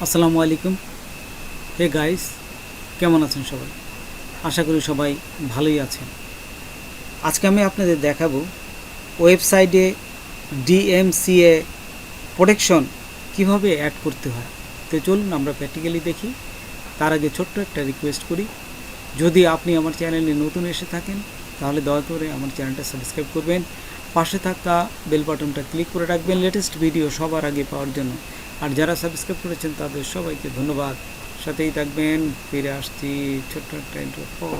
আসসালামু আলাইকুম। Hey guys, কেমন আছেন সবাই? আশা করি সবাই ভালোই আছেন। আজকে আমি আপনাদের দেখাবো ওয়েবসাইটে ডিএমসিএ প্রোটেকশন কিভাবে অ্যাড করতে হয়। তো চলুন আমরা প্র্যাকটিক্যালি দেখি। তার আগে ছোট্ট একটা রিকোয়েস্ট করি, যদি আপনি আমার চ্যানেলে নতুন এসে থাকেন তাহলে দয়া করে আমার চ্যানেলটা সাবস্ক্রাইব করবেন, পাশে থাকা বেল বাটনটা ক্লিক করে রাখবেন লেটেস্ট ভিডিও সবার আগে পাওয়ার জন্য। আর যারা সাবস্ক্রাইব করেছেন তাদের সবাইকে ধন্যবাদ। সাথেই থাকবেন। ফিরে আসছি ছোট্ট একটা ইন্ট্রোর পর।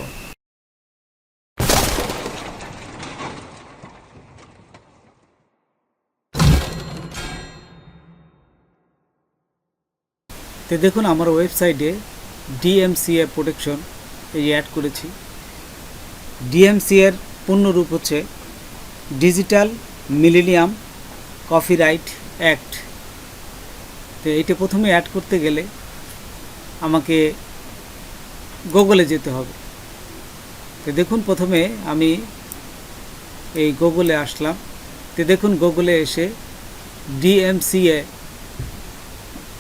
তো দেখুন আমার ওয়েবসাইটে ডিএমসিএ প্রোটেকশন এই অ্যাড করেছি। ডিএমসিএর পূর্ণরূপ হচ্ছে ডিজিটাল মিলেনিয়াম কপিরাইট অ্যাক্ট। তো এইটা প্রথমে অ্যাড করতে গেলে আমাকে গুগলে যেতে হবে। তো দেখুন প্রথমে আমি এই গুগলে আসলাম। তো দেখুন গুগলে এসে ডিএমসিএ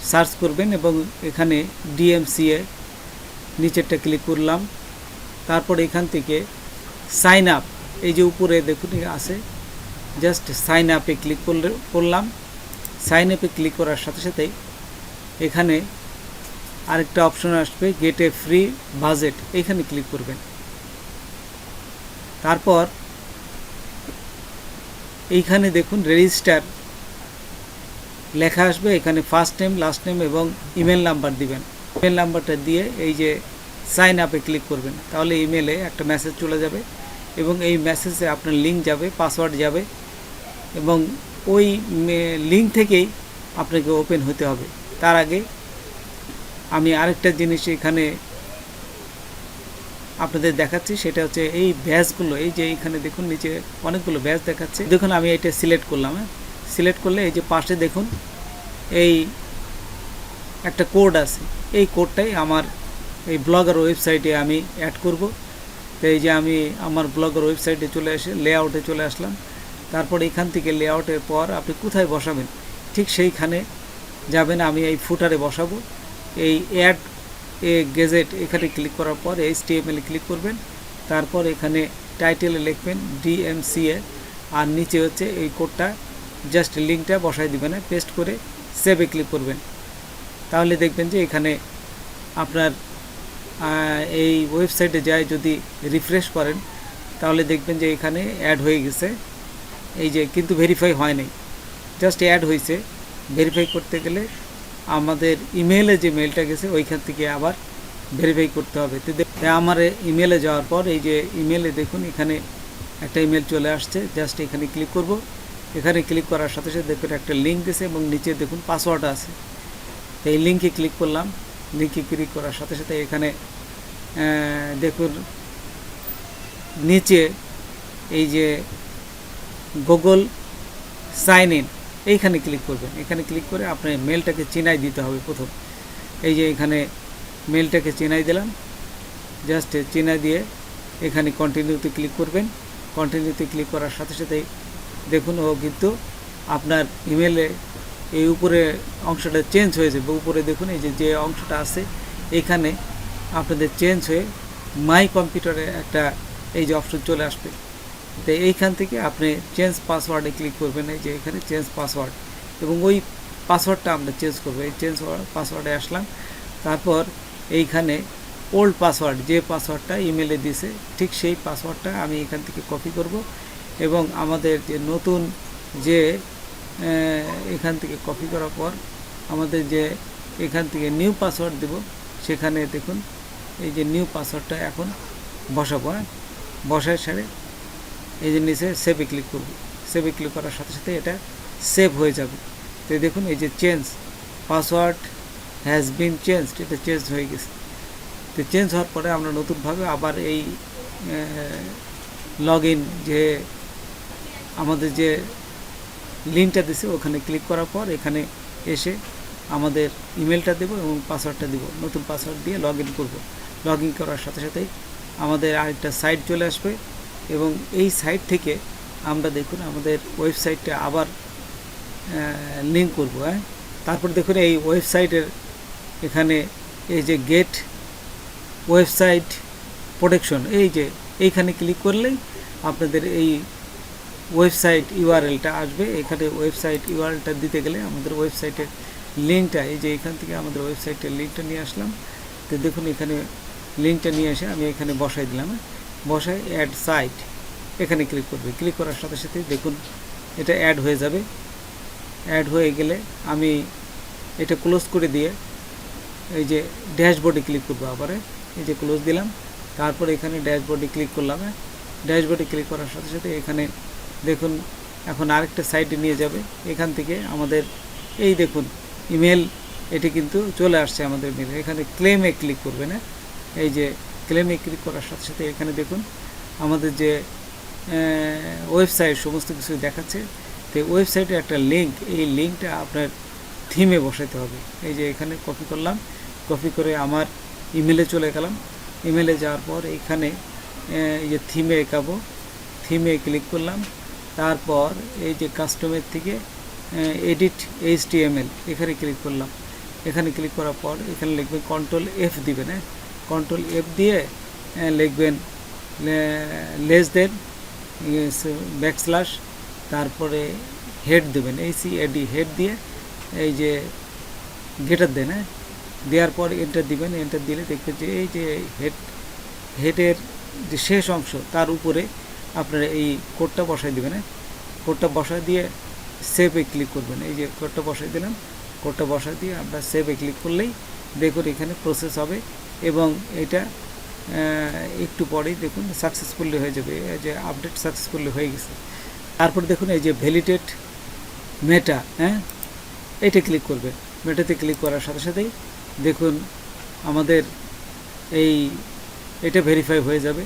সার্চ করবেন এবং এখানে ডিএমসিএ নিচেরটা ক্লিক করলাম। তারপর এখান থেকে সাইন আপ, এই যে উপরে দেখুন আছে, জাস্ট সাইন আপে ক্লিক করলাম। সাইন আপে ক্লিক করার সাথে সাথেই এখানে আরেকটা অপশন আসবে, গেট এ ফ্রি বাজেট, এখানে ক্লিক করবেন। তারপর এইখানে দেখুন রেজিস্টার লেখা আসবে, এখানে ফার্স্ট নেম, লাস্ট নেম এবং ইমেল নাম্বার দিবেন। ইমেল নাম্বারটা দিয়ে এই যে সাইন আপে ক্লিক করবেন, তাহলে ইমেলে একটা মেসেজ চলে যাবে এবং এই মেসেজে আপনার লিঙ্ক যাবে, পাসওয়ার্ড যাবে এবং ওই লিঙ্ক থেকেই আপনাকে ওপেন হতে হবে। তার আগে আমি আরেকটা জিনিস এখানে আপনাদের দেখাচ্ছি, সেটা হচ্ছে এই ব্যাচগুলো, এই যে এইখানে দেখুন নিচে অনেকগুলো ব্যাচ দেখাচ্ছে। দেখুন আমি এটা সিলেক্ট করলাম। সিলেক্ট করলে এই যে পাশে দেখুন এই একটা কোড আছে, এই কোডটাই আমার এই ব্লগার ওয়েবসাইটে আমি অ্যাড করব। তো এই যে আমি আমার ব্লগার ওয়েবসাইটে চলে এসে লেআউটে চলে আসলাম। তারপর এখান থেকে লেআউটের পর আপনি কোথায় বসাবেন ঠিক সেইখানে যাবেন। আমি এই ফুটারে বসাবো। এই অ্যাড এ গেজেট এখানে ক্লিক করার পর HTML ক্লিক করবেন। তারপর এখানে টাইটেলে লিখবেন ডিএমসিএ আর নিচে হচ্ছে এই কোডটা, জাস্ট লিঙ্কটা বসাই দিবেন, পেস্ট করে সেভে ক্লিক করবেন। তাহলে দেখবেন যে এখানে আপনার এই ওয়েবসাইটে যায় যদি রিফ্রেশ করেন তাহলে দেখবেন যে এখানে অ্যাড হয়ে গেছে। এই যে কিন্তু ভেরিফাই হয় নাই, জাস্ট অ্যাড হয়েছে। ভেরিফাই করতে গেলে আমাদের ইমেলে যে মেলটা গেছে ওইখান থেকে আবার ভেরিফাই করতে হবে। তো আমার ইমেলে যাওয়ার পর এই যে ইমেলে দেখুন এখানে একটা ইমেল চলে আসছে, জাস্ট এখানে ক্লিক করব। এখানে ক্লিক করার সাথে সাথে দেখুন একটা লিঙ্ক দিয়েছে এবং নিচে দেখুন পাসওয়ার্ড আছে। তো এই লিঙ্কে ক্লিক করলাম। লিঙ্কে ক্লিক করার সাথে সাথে এখানে দেখুন নিচে এই যে গুগল সাইন ইন, এইখানে ক্লিক করবেন। এখানে ক্লিক করে আপনার মেলটাকে চিনাই দিতে হবে প্রথম। এই যে এখানে মেলটাকে চিনাই দিলাম, জাস্ট চিনাই দিয়ে এখানে কন্টিনিউতে ক্লিক করবেন। কন্টিনিউতে ক্লিক করার সাথে সাথেই দেখুন ও কিন্তু আপনার ইমেলে এই উপরে অংশটা চেঞ্জ হয়েছে। উপরে দেখুন এই যে অংশটা আছে এখানে আপনাদের চেঞ্জ হয়ে মাই কম্পিউটারে একটা এই যে অপশন চলে আসবে। তো এইখান থেকে আপনি চেঞ্জ পাসওয়ার্ডে ক্লিক করবেন। এই যে এখানে চেঞ্জ পাসওয়ার্ড এবং ওই পাসওয়ার্ডটা আমরা চেঞ্জ করবো। এই চেঞ্জ পাসওয়ার্ডে আসলাম। তারপর এইখানে ওল্ড পাসওয়ার্ড, যে পাসওয়ার্ডটা ইমেলে দিছে ঠিক সেই পাসওয়ার্ডটা আমি এখান থেকে কপি করব এবং আমাদের যে নতুন যে এখান থেকে কপি করার পর আমাদের যে এখান থেকে নিউ পাসওয়ার্ড দেব, সেখানে দেখুন এই যে নিউ পাসওয়ার্ডটা এখন বসাবো। বসায় সারে এই যে নিচে সেভে ক্লিক করব। সেভে ক্লিক করার সাথে সাথে এটা সেভ হয়ে যাবে। তো দেখুন এই যে change password has been changed, এটা চেঞ্জ হয়ে গেছে। তো চেঞ্জ হওয়ার পরে আমরা নতুনভাবে আবার এই লগ ইন যে আমাদের যে লিঙ্কটা দিছে ওখানে ক্লিক করার পর এখানে এসে আমাদের ইমেলটা দেব এবং পাসওয়ার্ডটা দিব। নতুন পাসওয়ার্ড দিয়ে লগ ইন করবো। লগ ইন করার সাথে সাথেই আমাদের আরেকটা সাইট চলে আসবে এবং এই সাইট থেকে আমরা দেখুন আমাদের ওয়েবসাইটটা আবার লিঙ্ক করব। তারপর দেখুন এই ওয়েবসাইটের এখানে এই যে গেট ওয়েবসাইট প্রোটেকশন, এই যে এইখানে ক্লিক করলেই আপনাদের এই ওয়েবসাইট ইউআরএলটা আসবে। এখানে ওয়েবসাইট ইউআরএলটা দিতে গেলে আমাদের ওয়েবসাইটের লিঙ্কটা, এই যে এখান থেকে আমাদের ওয়েবসাইটের লিঙ্কটা নিয়ে আসলাম। তো দেখুন এখানে লিঙ্কটা নিয়ে এসে আমি এখানে বসাই দিলাম। বসাই অ্যাড সাইট, এখানে ক্লিক করবে। ক্লিক করার সাথে সাথে দেখুন এটা অ্যাড হয়ে যাবে। অ্যাড হয়ে গেলে আমি এটা ক্লোজ করে দিয়ে এই যে ড্যাশবোর্ডে ক্লিক করবো। আবার এই যে ক্লোজ দিলাম, তারপরে এখানে ড্যাশবোর্ডে ক্লিক করলাম। ড্যাশবোর্ডে ক্লিক করার সাথে সাথে এখানে দেখুন এখন আরেকটা সাইটে নিয়ে যাবে। এখান থেকে আমাদের এই দেখুন ইমেল, এটি কিন্তু চলে আসছে আমাদের মেলে। এখানে ক্লেমে ক্লিক করবে না, এই যে ক্লেমে ক্লিক করার সাথে সাথে এখানে দেখুন আমাদের যে ওয়েবসাইট সমস্ত কিছু দেখাচ্ছে। তো ওয়েবসাইটের একটা লিঙ্ক, এই লিঙ্কটা আপনার থিমে বসাতে হবে। এই যে এখানে কপি করলাম, কপি করে আমার ইমেলে চলে গেলাম। ইমেলে যাওয়ার পর এইখানে এই যে থিমে এঁকাবো, থিমে ক্লিক করলাম। তারপর এই যে কাস্টমের থেকে এডিট HTML, এখানে ক্লিক করলাম। এখানে ক্লিক করার পর এখানে লিখবেন Ctrl+F দিবেন। Ctrl+F দিয়ে লিখবেন লেস দেন ব্যাকস্ল্যাশ, তারপরে হেড দেবেন HEAD, হেড দিয়ে এই যে গেটার দেন। দেওয়ার পর এন্টার দিবেন। এন্টার দিলে দেখবেন যে এই যে হেডের যে শেষ অংশ তার উপরে আপনারা এই কোডটা বসাই দেবেন। কোডটা বসাই দিয়ে সেভে ক্লিক করবেন। এই যে কোডটা বসাই দিলাম, কোডটা বসাই দিয়ে আমরা সেভে ক্লিক করলেই দেখুন এখানে প্রসেস হবে এবং এটা একটু পরেই দেখুন সাকসেসফুলি হয়ে যাবে। এই যে আপডেট সাকসেসফুলি হয়ে গেছে। তারপর দেখুন এই যে ভ্যালিডেট মেটা, এটা ক্লিক করবেন। মেটাতে ক্লিক করার সাথে সাথেই দেখুন আমাদের এটা ভেরিফাই হয়ে যাবে।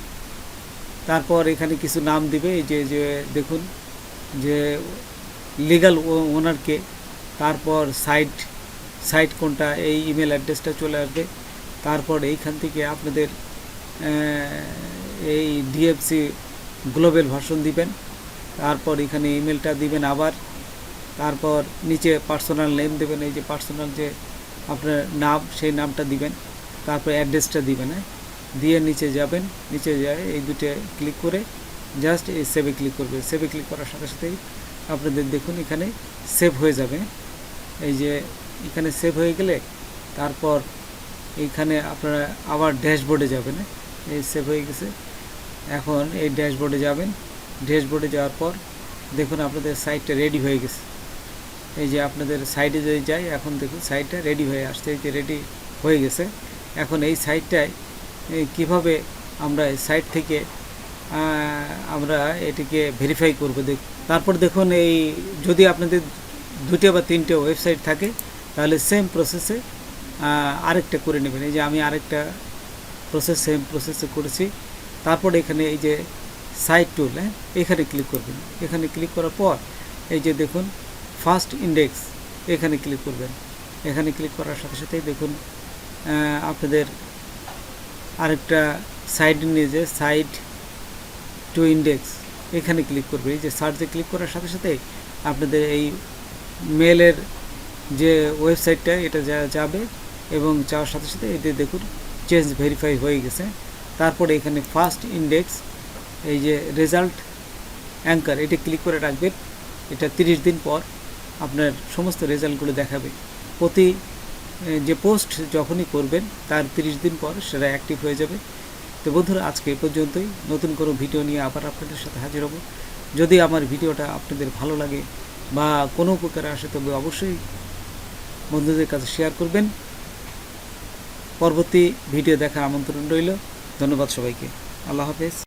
তারপর এখানে কিছু নাম দিবে, এই যে দেখুন যে লিগ্যাল ওনারকে, তারপর সাইট কোনটা, এই ইমেল অ্যাড্রেসটা চলে আসবে। তারপর এইখান থেকে আপনাদের এই DFC গ্লোবাল ভার্সন দিবেন। তারপর এখানে ইমেলটা দিবেন আবার। তারপর নিচে পার্সোনাল নেম দেবেন, এই যে পার্সোনাল যে আপনার নাম সেই নামটা দিবেন। তারপর অ্যাড্রেসটা দিবেন। দিয়ে নিচে যাবেন, নিচে যায় এই দুটো ক্লিক করে জাস্ট এই সেভে ক্লিক করবে। সেভে ক্লিক করার সাথে সাথেই আপনাদের দেখুন এখানে সেভ হয়ে যাবে। এই যে এখানে সেভ হয়ে গেলে তারপর এইখানে আপনারা আবার ড্যাশবোর্ডে যাবেন। এই সেভ হয়ে গেছে, এখন এই ড্যাশবোর্ডে যাবেন। ড্যাশবোর্ডে যাওয়ার পর দেখুন আপনাদের সাইটটা রেডি হয়ে গেছে। এই যে আপনাদের সাইটে যদি যাই, এখন দেখুন সাইটটা রেডি হয়ে আসছে। এই যে রেডি হয়ে গেছে। এখন এই সাইটটায় কিভাবে আমরা সাইট থেকে আমরা এটিকে ভেরিফাই করব তারপর দেখুন এই যদি আপনাদের 2টা বা 3টে ওয়েবসাইট থাকে তাহলে সেম প্রসেসে আরেকটা করে নেবেন। এই যে আমি আরেকটা সেম প্রসেসে করেছি। তারপর এখানে এই যে সাইট টুল, এখানে ক্লিক করবেন। এখানে ক্লিক করার পর এই যে দেখুন ফার্স্ট ইন্ডেক্স, এখানে ক্লিক করবেন। এখানে ক্লিক করার সাথে সাথেই দেখুন আপনাদের আরেকটা সাইট নিয়ে যে সাইট টু ইন্ডেক্স, এখানে ক্লিক করবে। এই যে সার্চে ক্লিক করার সাথে সাথে আপনাদের এই মেলের যে ওয়েবসাইটটা এটা যাবে এবং যাওয়ার সাথে সাথে এতে দেখুন চেঞ্জ ভেরিফাই হয়ে গেছে। তারপরে এখানে ফার্স্ট ইন্ডেক্স এই যে রেজাল্ট অ্যাঙ্কার, এটা ক্লিক করে রাখবেন। এটা 30 দিন পর আপনার সমস্ত রেজাল্টগুলো দেখাবে। প্রতি যে পোস্ট যখনই করবেন তার 30 দিন পর সেটা অ্যাক্টিভ হয়ে যাবে। তো বন্ধুরা আজকে এ পর্যন্তই। নতুন কোনো ভিডিও নিয়ে আবার আপনাদের সাথে হাজির হব। যদি আমার ভিডিওটা আপনাদের ভালো লাগে বা কোনো উপকারে আসে তবে অবশ্যই বন্ধুদের কাছে শেয়ার করবেন। পরবর্তী ভিডিও দেখার আমন্ত্রণ রইল। ধন্যবাদ সবাইকে। আল্লাহ হাফেজ।